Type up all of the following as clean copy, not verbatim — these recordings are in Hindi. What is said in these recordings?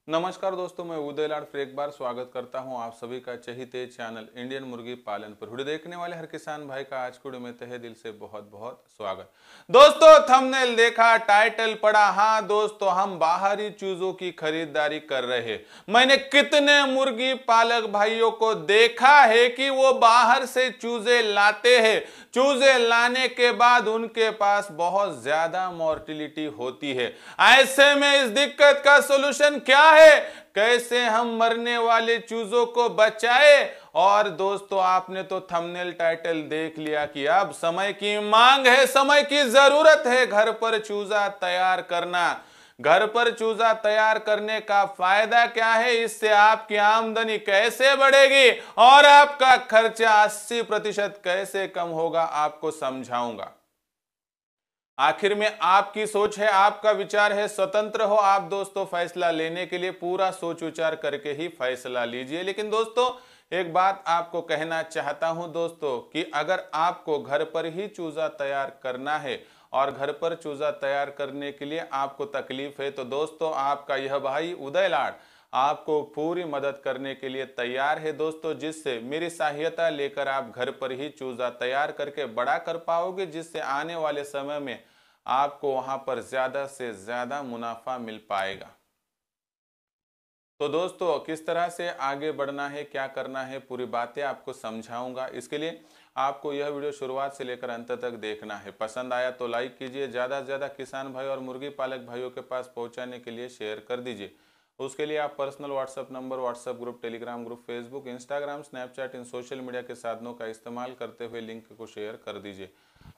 नमस्कार दोस्तों, मैं उदय लाड फिर एक बार स्वागत करता हूं आप सभी का चहीते चैनल इंडियन मुर्गी पालन पर। वीडियो देखने वाले हर किसान भाई का आज की वीडियो में तहे दिल से बहुत बहुत स्वागत। दोस्तों थंबनेल देखा, टाइटल पढ़ा। हाँ दोस्तों, हम बाहरी चूजों की खरीदारी कर रहे हैं। मैंने कितने मुर्गी पालक भाइयों को देखा है कि वो बाहर से चूजे लाते हैं। चूजे लाने के बाद उनके पास बहुत ज्यादा मोर्टिलिटी होती है। ऐसे में इस दिक्कत का सोल्यूशन क्या है, कैसे हम मरने वाले चूजों को बचाए। और दोस्तों आपने तो थंबनेल टाइटल देख लिया कि अब समय की मांग है, समय की जरूरत है घर पर चूजा तैयार करना। घर पर चूजा तैयार करने का फायदा क्या है, इससे आपकी आमदनी कैसे बढ़ेगी और आपका खर्चा 80% कैसे कम होगा, आपको समझाऊंगा। आखिर में आपकी सोच है, आपका विचार है, स्वतंत्र हो आप दोस्तों फैसला लेने के लिए। पूरा सोच विचार करके ही फैसला लीजिए। लेकिन दोस्तों एक बात आपको कहना चाहता हूं दोस्तों कि अगर आपको घर पर ही चूजा तैयार करना है और घर पर चूजा तैयार करने के लिए आपको तकलीफ है, तो दोस्तों आपका यह भाई उदय लाड आपको पूरी मदद करने के लिए तैयार है दोस्तों, जिससे मेरी सहायता लेकर आप घर पर ही चूजा तैयार करके बड़ा कर पाओगे, जिससे आने वाले समय में आपको वहां पर ज्यादा से ज्यादा मुनाफा मिल पाएगा। तो दोस्तों किस तरह से आगे बढ़ना है, क्या करना है, पूरी बातें आपको समझाऊंगा। इसके लिए आपको यह वीडियो शुरुआत से लेकर अंत तक देखना है। पसंद आया तो लाइक कीजिए, ज़्यादा से ज़्यादा किसान भाई और मुर्गी पालक भाइयों के पास पहुंचाने के लिए शेयर कर दीजिए। उसके लिए आप personal WhatsApp number, WhatsApp group, Telegram group, Facebook, Instagram, Snapchat, इन सोशल मीडिया के साधनों का इस्तेमाल करते हुए लिंक को शेयर कर दीजिए।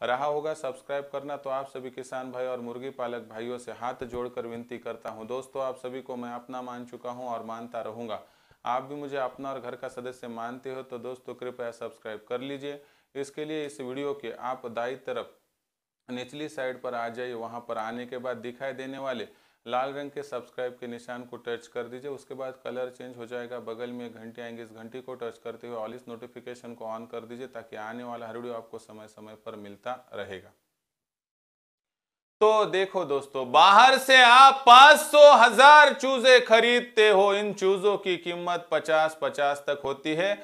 रहा होगा सब्सक्राइब करना, तो आप सभी किसान भाई और मुर्गी पालक भाइयों से हाथ जोड़कर विनती करता हूं दोस्तों, आप सभी को मैं अपना मान चुका हूं और मानता रहूंगा। आप भी मुझे अपना और घर का सदस्य मानते हो तो दोस्तों कृपया सब्सक्राइब कर लीजिए। इसके लिए इस वीडियो के आप दाईं तरफ निचली साइड पर आ जाइए। वहां पर आने के बाद दिखाई देने वाले लाल रंग के सब्सक्राइब के निशान को टच कर दीजिए। उसके बाद कलर चेंज हो जाएगा, बगल में घंटी आएंगे, इस घंटी को टच करते हुए ऑल इस नोटिफिकेशन को ऑन कर दीजिए, ताकि आने वाला हर वीडियो आपको समय समय पर मिलता रहेगा। तो देखो दोस्तों, बाहर से आप 500,000 चूजे खरीदते हो। इन चूजों की कीमत 50-50 तक होती है।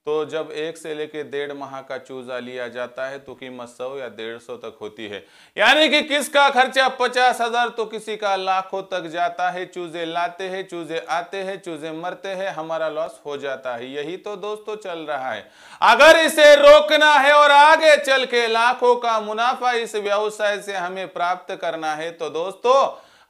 तो जब 1 से लेके 1.5 माह का चूजा लिया जाता है तो कीमत 100 या 150 तक होती है। यानी कि किसका खर्चा 50,000 तो किसी का लाखों तक जाता है। चूजे लाते हैं, चूजे आते हैं, चूजे मरते हैं, हमारा लॉस हो जाता है। यही तो दोस्तों चल रहा है। अगर इसे रोकना है और आगे चल के लाखों का मुनाफा इस व्यवसाय से हमें प्राप्त करना है, तो दोस्तों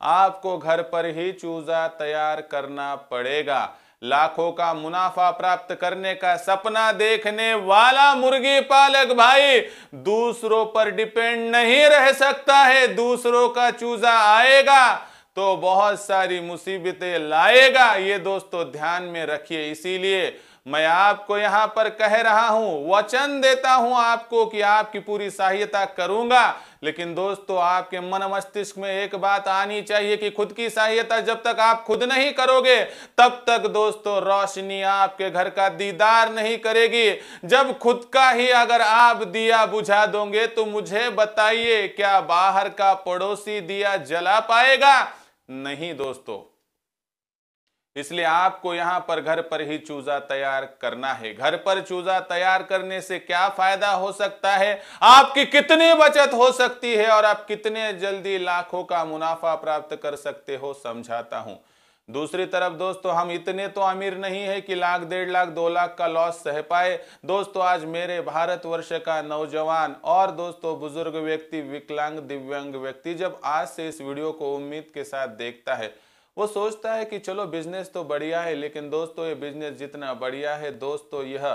आपको घर पर ही चूजा तैयार करना पड़ेगा। लाखों का मुनाफा प्राप्त करने का सपना देखने वाला मुर्गी पालक भाई दूसरों पर डिपेंड नहीं रह सकता है। दूसरों का चूजा आएगा तो बहुत सारी मुसीबतें लाएगा, ये दोस्तों ध्यान में रखिए। इसीलिए मैं आपको यहां पर कह रहा हूं, वचन देता हूं आपको कि आपकी पूरी सहायता करूंगा। लेकिन दोस्तों आपके मन मस्तिष्क में एक बात आनी चाहिए कि खुद की सहायता जब तक आप खुद नहीं करोगे तब तक दोस्तों रोशनी आपके घर का दीदार नहीं करेगी। जब खुद का ही अगर आप दिया बुझा दोगे तो मुझे बताइए, क्या बाहर का पड़ोसी दिया जला पाएगा? नहीं दोस्तों। इसलिए आपको यहां पर घर पर ही चूजा तैयार करना है। घर पर चूजा तैयार करने से क्या फायदा हो सकता है, आपकी कितनी बचत हो सकती है और आप कितने जल्दी लाखों का मुनाफा प्राप्त कर सकते हो, समझाता हूं। दूसरी तरफ दोस्तों हम इतने तो अमीर नहीं है कि लाख, 1.5 लाख, 2 लाख का लॉस सह पाए। दोस्तों आज मेरे भारतवर्ष का नौजवान और दोस्तों बुजुर्ग व्यक्ति, विकलांग, दिव्यांग व्यक्ति जब आज से इस वीडियो को उम्मीद के साथ देखता है, वो सोचता है कि चलो बिजनेस तो बढ़िया है, लेकिन दोस्तों ये बिजनेस जितना बढ़िया है दोस्तों यह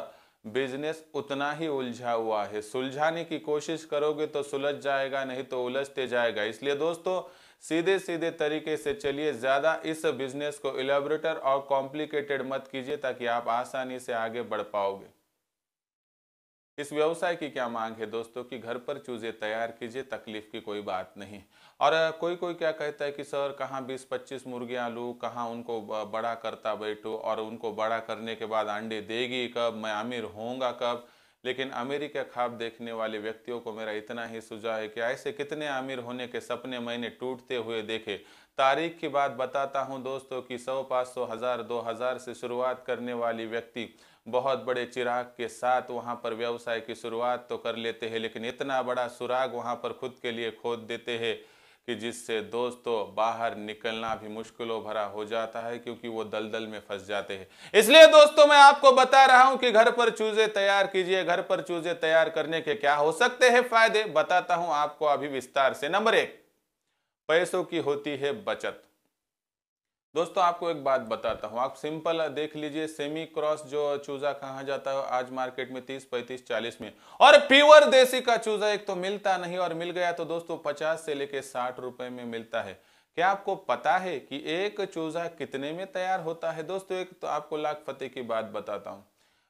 बिजनेस उतना ही उलझा हुआ है। सुलझाने की कोशिश करोगे तो सुलझ जाएगा, नहीं तो उलझते जाएगा। इसलिए दोस्तों सीधे सीधे तरीके से चलिए, ज्यादा इस बिजनेस को इलेबोरेटर और कॉम्प्लिकेटेड मत कीजिए, ताकि आप आसानी से आगे बढ़ पाओगे। इस व्यवसाय की क्या मांग है दोस्तों कि घर पर चूजे तैयार कीजिए, तकलीफ की कोई बात नहीं। और कोई कोई क्या कहता है कि सर कहाँ 20-25 मुर्गियां लूँ, कहाँ उनको बड़ा करता बैठूँ, और उनको बड़ा करने के बाद अंडे देगी कब, मैं अमीर होऊंगा कब। लेकिन अमीरी का ख्वाब देखने वाले व्यक्तियों को मेरा इतना ही सुझाव है कि ऐसे कितने अमीर होने के सपने मैंने टूटते हुए देखे। तारीख की बात बताता हूं दोस्तों कि 100, 500, 1000, 2000 से शुरुआत करने वाली व्यक्ति बहुत बड़े चिराग के साथ वहां पर व्यवसाय की शुरुआत तो कर लेते हैं, लेकिन इतना बड़ा सुराग वहां पर खुद के लिए खोद देते हैं कि जिससे दोस्तों बाहर निकलना भी मुश्किलों भरा हो जाता है, क्योंकि वो दलदल में फंस जाते हैं। इसलिए दोस्तों मैं आपको बता रहा हूं कि घर पर चूजे तैयार कीजिए। घर पर चूजे तैयार करने के क्या हो सकते हैं फायदे, बताता हूं आपको अभी विस्तार से। नंबर 1, पैसों की होती है बचत। दोस्तों आपको एक बात बताता हूं, आप सिंपल देख लीजिए, सेमी क्रॉस जो चूजा कहा जाता है आज मार्केट में 30, 35, 40 में, और प्योर देसी का चूजा एक तो मिलता नहीं, और मिल गया तो दोस्तों 50 से लेके 60 रुपए में मिलता है। क्या आपको पता है कि एक चूजा कितने में तैयार होता है? दोस्तों एक तो आपको लाख फतेह की बात बताता हूं,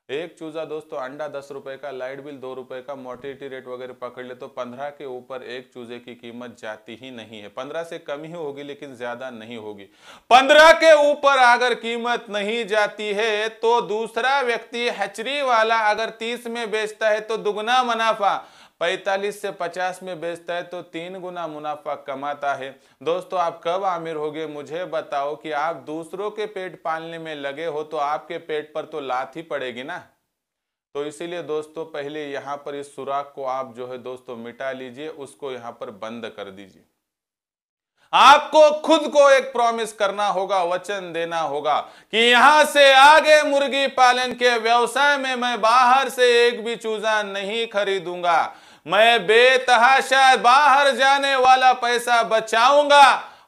एक चूजा दोस्तों अंडा 10 रुपए का, लाइट बिल 2 रुपए का, मोर्टिलिटी रेट वगैरह पकड़ ले तो 15 के ऊपर एक चूजे की कीमत जाती ही नहीं है। 15 से कम ही होगी, लेकिन ज्यादा नहीं होगी। 15 के ऊपर अगर कीमत नहीं जाती है तो दूसरा व्यक्ति हैचरी वाला अगर 30 में बेचता है तो दुगना मुनाफा, 45 से 50 में बेचता है तो 3 गुना मुनाफा कमाता है। दोस्तों आप कब आमिर होगे मुझे बताओ कि आप दूसरों के पेट पालने में लगे हो तो आपके पेट पर तो लात ही पड़ेगी ना। तो इसीलिए दोस्तों पहले यहाँ पर इस सुराग को आप जो है दोस्तों मिटा लीजिए, उसको यहाँ पर बंद कर दीजिए। आपको खुद को एक प्रॉमिस करना होगा, वचन देना होगा कि यहां से आगे मुर्गी पालन के व्यवसाय में मैं बाहर से एक भी चूजा नहीं खरीदूंगा। मैं बेतहाशा बाहर जाने वाला पैसा बचाऊंगा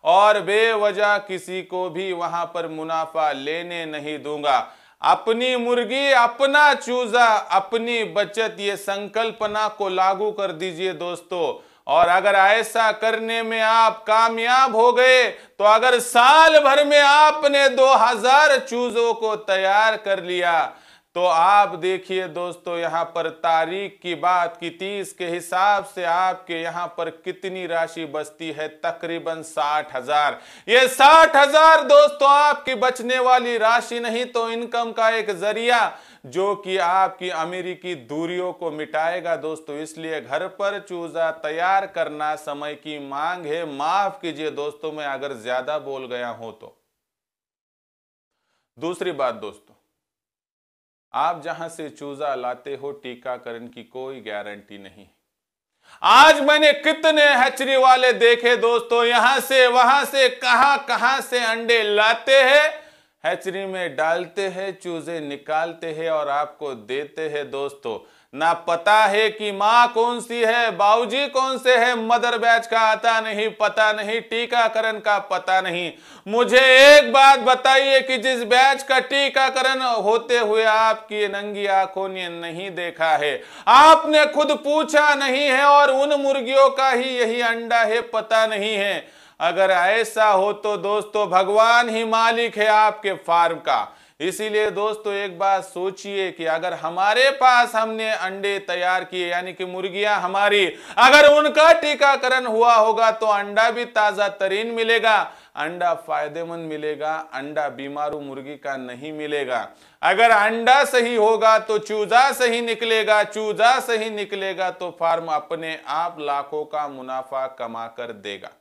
और बेवजह किसी को भी वहां पर मुनाफा लेने नहीं दूंगा। अपनी मुर्गी, अपना चूजा, अपनी बचत, ये संकल्पना को लागू कर दीजिए दोस्तों। और अगर ऐसा करने में आप कामयाब हो गए तो अगर साल भर में आपने 2000 चूजों को तैयार कर लिया तो आप देखिए दोस्तों यहां पर तारीख की बात की 30 के हिसाब से आपके यहां पर कितनी राशि बचती है, तकरीबन 60,000। ये 60,000 दोस्तों आपकी बचने वाली राशि नहीं तो इनकम का एक जरिया जो कि आपकी अमीरी की दूरियों को मिटाएगा दोस्तों। इसलिए घर पर चूजा तैयार करना समय की मांग है। माफ कीजिए दोस्तों मैं अगर ज्यादा बोल गया हूं तो। दूसरी बात दोस्तों, आप जहां से चूजा लाते हो टीकाकरण की कोई गारंटी नहीं। आज मैंने कितने हैचरी वाले देखे दोस्तों, यहां से वहां से कहां से अंडे लाते हैं, हैचरी में डालते हैं, चूजे निकालते हैं और आपको देते हैं दोस्तों। ना पता है कि माँ कौन सी है, बाबूजी कौन से है, मदर बैच का आता नहीं, पता नहीं, टीकाकरण का पता नहीं। मुझे एक बात बताइए कि जिस बैच का टीकाकरण होते हुए आपकी नंगी आंखों ने नहीं देखा है, आपने खुद पूछा नहीं है और उन मुर्गियों का ही यही अंडा है, पता नहीं है। अगर ऐसा हो तो दोस्तों भगवान ही मालिक है आपके फार्म का। इसीलिए दोस्तों एक बात सोचिए कि अगर हमारे पास हमने अंडे तैयार किए, यानी कि मुर्गियां हमारी, अगर उनका टीकाकरण हुआ होगा तो अंडा भी ताजा तरीन मिलेगा, अंडा फायदेमंद मिलेगा, अंडा बीमारू मुर्गी का नहीं मिलेगा। अगर अंडा सही होगा तो चूजा सही निकलेगा, चूजा सही निकलेगा तो फार्म अपने आप लाखों का मुनाफा कमा कर देगा।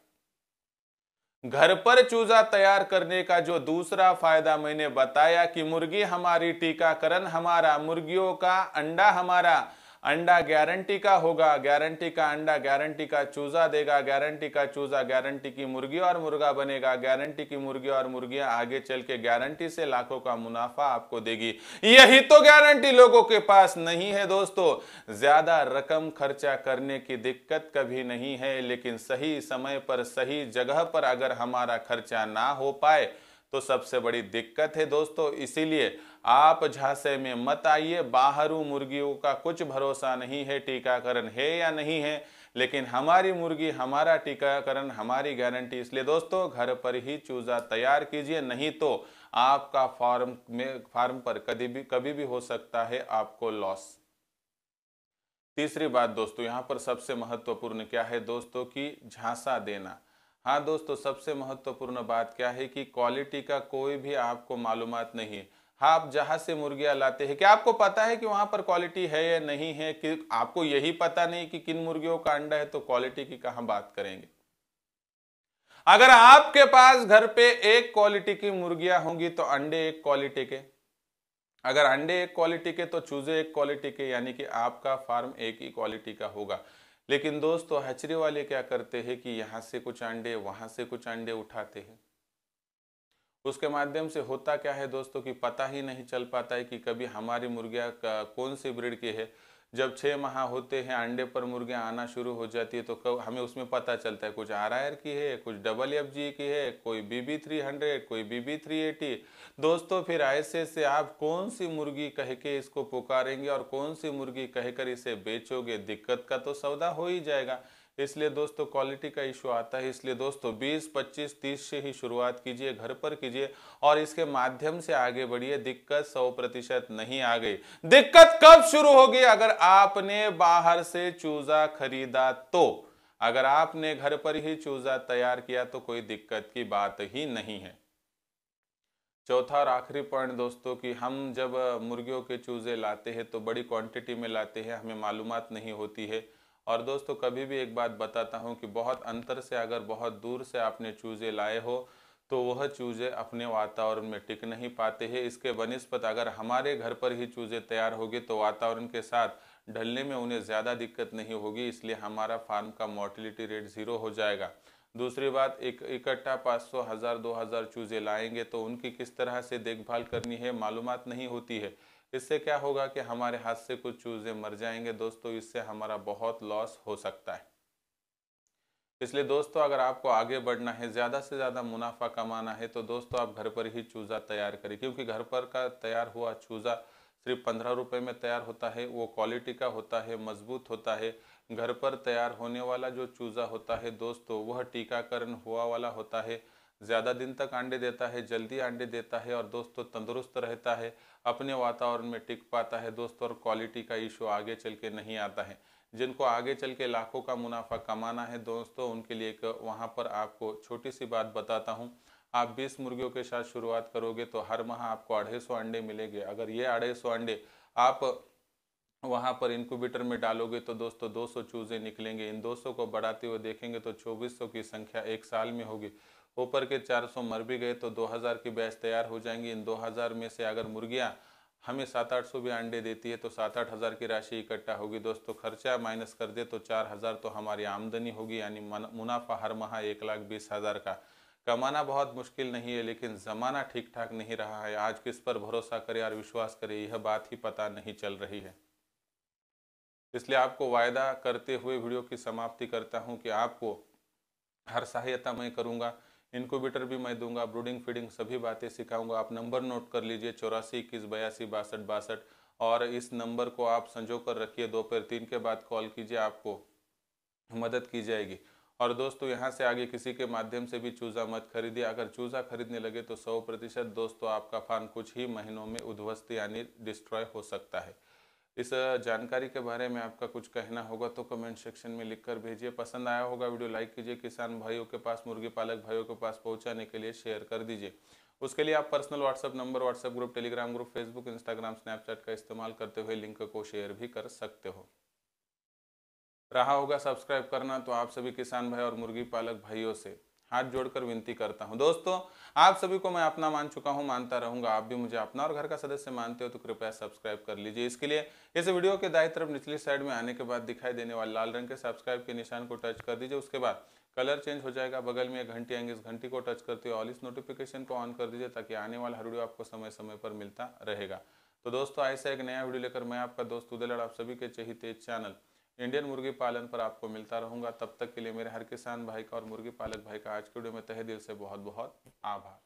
घर पर चूजा तैयार करने का जो दूसरा फायदा मैंने बताया कि मुर्गी हमारी, टीकाकरण हमारा, मुर्गियों का अंडा हमारा, अंडा गारंटी का होगा, गारंटी का अंडा गारंटी का चूजा देगा, गारंटी का चूजा गारंटी की मुर्गी और मुर्गा बनेगा, गारंटी की मुर्गी और मुर्गियां आगे चल के गारंटी से लाखों का मुनाफा आपको देगी। यही तो गारंटी लोगों के पास नहीं है दोस्तों। ज्यादा रकम खर्चा करने की दिक्कत कभी नहीं है, लेकिन सही समय पर सही जगह पर अगर हमारा खर्चा ना हो पाए तो सबसे बड़ी दिक्कत है दोस्तों। इसीलिए आप झांसे में मत आइए। बाहरू मुर्गियों का कुछ भरोसा नहीं है, टीकाकरण है या नहीं है, लेकिन हमारी मुर्गी, हमारा टीकाकरण, हमारी गारंटी। इसलिए दोस्तों घर पर ही चूजा तैयार कीजिए, नहीं तो आपका फार्म पर कभी भी हो सकता है आपको लॉस। तीसरी बात दोस्तों यहाँ पर सबसे महत्वपूर्ण क्या है दोस्तों कि झांसा देना। हाँ दोस्तों सबसे महत्वपूर्ण बात क्या है कि क्वालिटी का कोई भी आपको मालूमात नहीं है। आप जहां से मुर्गियां लाते हैं, क्या आपको पता है कि वहां पर क्वालिटी है या नहीं है? कि आपको यही पता नहीं कि किन मुर्गियों का अंडा है, तो क्वालिटी की कहां बात करेंगे। अगर आपके पास घर पे एक क्वालिटी की मुर्गियां होंगी तो अंडे एक क्वालिटी के, अगर अंडे एक क्वालिटी के तो चूजे एक क्वालिटी के, यानी कि आपका फार्म एक ही क्वालिटी का होगा। लेकिन दोस्तों हैचरी वाले क्या करते हैं कि यहां से कुछ अंडे वहां से कुछ अंडे उठाते हैं। उसके माध्यम से होता क्या है दोस्तों कि पता ही नहीं चल पाता है कि कभी हमारी मुर्गियां कौन सी ब्रीड की है। जब 6 माह होते हैं अंडे पर मुर्गियां आना शुरू हो जाती है तो कब हमें उसमें पता चलता है, कुछ RIR की है, कुछ WFG की है, कोई BB300, कोई BB380। दोस्तों फिर ऐसे से आप कौन सी मुर्गी कह के इसको पुकारेंगे और कौन सी मुर्गी कहकर इसे बेचोगे, दिक्कत का तो सौदा हो ही जाएगा। इसलिए दोस्तों क्वालिटी का इशू आता है। इसलिए दोस्तों 20, 25, 30 से ही शुरुआत कीजिए, घर पर कीजिए और इसके माध्यम से आगे बढ़िए। दिक्कत 100% नहीं आ गई। दिक्कत कब शुरू होगी? अगर आपने बाहर से चूजा खरीदा तो। अगर आपने घर पर ही चूजा तैयार किया तो कोई दिक्कत की बात ही नहीं है। चौथा और आखिरी पॉइंट दोस्तों कि हम जब मुर्गियों के चूजे लाते हैं तो बड़ी क्वांटिटी में लाते हैं, हमें मालूमात नहीं होती है। और दोस्तों कभी भी एक बात बताता हूं कि बहुत अंतर से अगर बहुत दूर से आपने चूजे लाए हो तो वह चूजे अपने वातावरण में टिक नहीं पाते हैं। इसके बनिस्पत अगर हमारे घर पर ही चूजे तैयार होंगे तो वातावरण के साथ ढलने में उन्हें ज़्यादा दिक्कत नहीं होगी, इसलिए हमारा फार्म का मोर्टिलिटी रेट 0 हो जाएगा। दूसरी बात, एक इकट्ठा 500, 1000, 2000 चूजे लाएंगे तो उनकी किस तरह से देखभाल करनी है मालूमात नहीं होती है। इससे क्या होगा कि हमारे हाथ से कुछ चूजे मर जाएंगे दोस्तों, इससे हमारा बहुत लॉस हो सकता है। इसलिए दोस्तों अगर आपको आगे बढ़ना है, ज़्यादा से ज़्यादा मुनाफा कमाना है, तो दोस्तों आप घर पर ही चूज़ा तैयार करें, क्योंकि घर पर का तैयार हुआ चूज़ा सिर्फ 15 रुपये में तैयार होता है। वो क्वालिटी का होता है, मजबूत होता है। घर पर तैयार होने वाला जो चूज़ा होता है दोस्तों वह टीकाकरण हुआ वाला होता है, ज़्यादा दिन तक अंडे देता है, जल्दी अंडे देता है और दोस्तों तंदुरुस्त रहता है, अपने वातावरण में टिक पाता है दोस्तों, और क्वालिटी का इशू आगे चल के नहीं आता है। जिनको आगे चल के लाखों का मुनाफा कमाना है दोस्तों, उनके लिए एक वहाँ पर आपको छोटी सी बात बताता हूँ। आप 20 मुर्गियों के साथ शुरुआत करोगे तो हर माह आपको 250 अंडे मिलेंगे। अगर ये 250 अंडे आप वहाँ पर इंक्यूबेटर में डालोगे तो दोस्तों 200 चूजे निकलेंगे। इन 200 को बढ़ाते हुए देखेंगे तो 2400 की संख्या एक साल में होगी। ऊपर के 400 मर भी गए तो 2000 की बैच तैयार हो जाएंगी। इन 2000 में से अगर मुर्गियाँ हमें 700-800 भी अंडे देती है तो 7-8 हज़ार की राशि इकट्ठा होगी दोस्तों। खर्चा माइनस कर दे तो 4000 तो हमारी आमदनी होगी, यानी मुनाफा हर माह 1,20,000 का। कमाना बहुत मुश्किल नहीं है, लेकिन ज़माना ठीक ठाक नहीं रहा है। आज किस पर भरोसा करे और विश्वास करे, यह बात ही पता नहीं चल रही है। इसलिए आपको वायदा करते हुए वीडियो की समाप्ति करता हूं कि आपको हर सहायता मैं करूंगा। इनक्यूबेटर भी मैं दूंगा, ब्रूडिंग फीडिंग सभी बातें सिखाऊंगा। आप नंबर नोट कर लीजिए 84 21 82 62 62, और इस नंबर को आप संजो कर रखिए। दोपहर 3 के बाद कॉल कीजिए, आपको मदद की जाएगी। और दोस्तों यहाँ से आगे किसी के माध्यम से भी चूज़ा मत खरीदिए। अगर चूज़ा खरीदने लगे तो 100% दोस्तों आपका फार्म कुछ ही महीनों में उद्ध्वस्त यानी डिस्ट्रॉय हो सकता है। इस जानकारी के बारे में आपका कुछ कहना होगा तो कमेंट सेक्शन में लिखकर भेजिए। पसंद आया होगा वीडियो लाइक कीजिए, किसान भाइयों के पास, मुर्गी पालक भाइयों के पास पहुंचाने के लिए शेयर कर दीजिए। उसके लिए आप personal WhatsApp number, WhatsApp group, Telegram group, Facebook, Instagram, Snapchat का इस्तेमाल करते हुए लिंक को शेयर भी कर सकते हो। रहा होगा सब्सक्राइब करना, तो आप सभी किसान भाई और मुर्गी पालक भाइयों से हाथ जोड़कर विनती करता हूं। दोस्तों आप सभी को मैं अपना मान चुका हूं, मानता रहूंगा। आप भी मुझे अपना और घर का सदस्य मानते हो तो कृपया सब्सक्राइब कर लीजिए। इसके लिए इस वीडियो के दाईं तरफ निचली साइड में आने के बाद दिखाई देने वाले लाल रंग के सब्सक्राइब के निशान को टच कर दीजिए। उसके बाद कलर चेंज हो जाएगा, बगल में एक घंटी आएंगे, इस घंटी को टच करते हुए ऑल इस नोटिफिकेशन को ऑन कर दीजिए, ताकि आने वाला हर वीडियो आपको समय समय पर मिलता रहेगा। तो दोस्तों ऐसा एक नया वीडियो लेकर मैं आपका दोस्त उदय लाड आप सभी के चहेते चैनल इंडियन मुर्गी पालन पर आपको मिलता रहूंगा। तब तक के लिए मेरे हर किसान भाई का और मुर्गी पालक भाई का आज के वीडियो में तहे दिल से बहुत बहुत आभार।